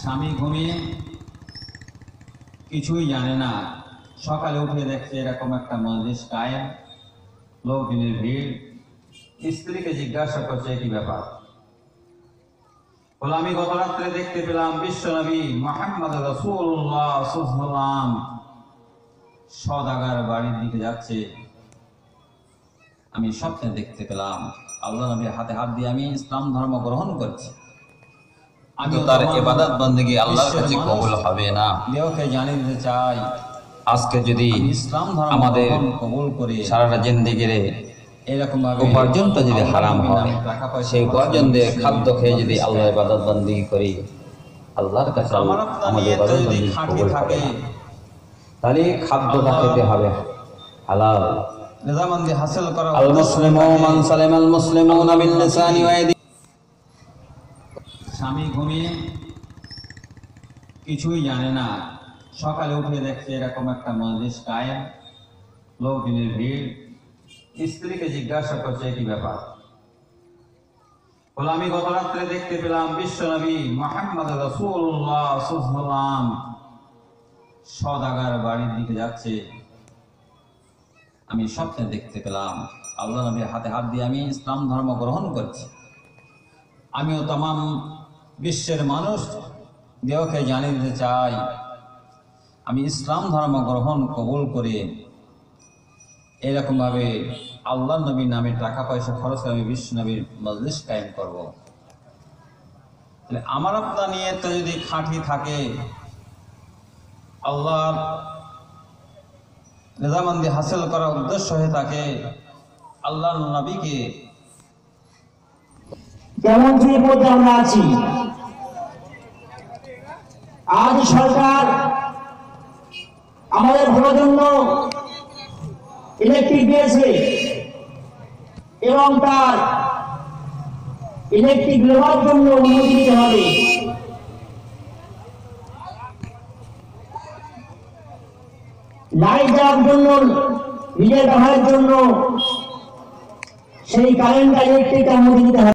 স্বামী ঘুমিয়ে কিছুই জানে না, সকালে উঠে দেখছে এরকম একটা মজলিস কায়েম, লোকজনের ভিড়। স্ত্রীকে জিজ্ঞাসা করছে কি ব্যাপার। বলে আমি গত রাত্রে দেখতে পেলাম বিশ্বনবী মুহাম্মদ রাসূলুল্লাহ সাল্লাল্লাহু আলাইহি ওয়াসাল্লাম সওদাগর বাড়ির দিকে যাচ্ছে। আমি স্বপ্নে দেখতে পেলাম আল্লাহ নবীর হাতে হাত দিয়ে আমি ইসলাম ধর্ম গ্রহণ করছি। আমি তার ইবাদত বندگی আল্লাহর কাছে কবুল হবে না। দেহকে জানিয়ে দিতে চাই, আজকে যদি ইসলাম ধর্ম আমাদের কবুল করে সারাটা জিন্দেগির এরকম ভাবে উপার্জনটা যদি হারাম হয়, সেই উপার্জন দিয়ে খাদ্য খেয়ে যদি আল্লাহর ইবাদত বندگی করি, আল্লাহর কাছে আমাদের ইবাদত বندگی কবুল হবে। তাহলে খাদ্যটা খেতে হবে হালাল। নিজামন্দি হাসিল করা আল মুসলিমু মান সালামাল মুসলিমুনা বিল লিসানি ওয়া ইয়াদি। স্বামী ঘুমিয়ে কিছুই জানে না, সকালে উঠে দেখছে এরকম একটা মজলিস কায়েম, লোকজনের ভিড়। স্ত্রীকে জিজ্ঞাসা করছে কি ব্যাপার। বলে আমি গত রাত্রে দেখতে পেলাম বিশ্বনবী মুহাম্মদ রাসূলুল্লাহ সাল্লাল্লাহু আলাইহি ওয়াসাল্লাম সওদাগর বাড়ির দিকে যাচ্ছে। আমি স্বপ্নে দেখতে পেলাম আল্লাহ নবীর হাতে হাত দিয়ে আমি ইসলাম ধর্ম গ্রহণ করছি। আমিও तमाम বিশ্বের মানুষ দেহকে জানিয়ে দিতে চাই, আমি ইসলাম ধর্ম গ্রহণ কবুল করে এরকম ভাবে আল্লাহ নবীর নামে টাকা পয়সা খরচ করে আমি বিশ্ব নবীর মজলিস কায়েম করব। তাহলে আমার আপনার নিয়তটা যদি খাঁটি থাকে, আল্লাহর নিজামন্দি হাসিল করার উদ্দেশ্য হয়ে থাকে, আল্লাহর নবীকে যেমন যে পথে আমরা আছি, আজ সরকার আমাদের ভালোর জন্য ইলেকট্রিক দিয়েছে এবং তার ইলেকট্রিক নেওয়ার জন্য অনুমতি দিতে হবে। লাইট দেওয়ার জন্য, নিজের ব্যবহারের জন্য সেই কারেন্ট ইলেকট্রিক অনুমতি দিতে হবে।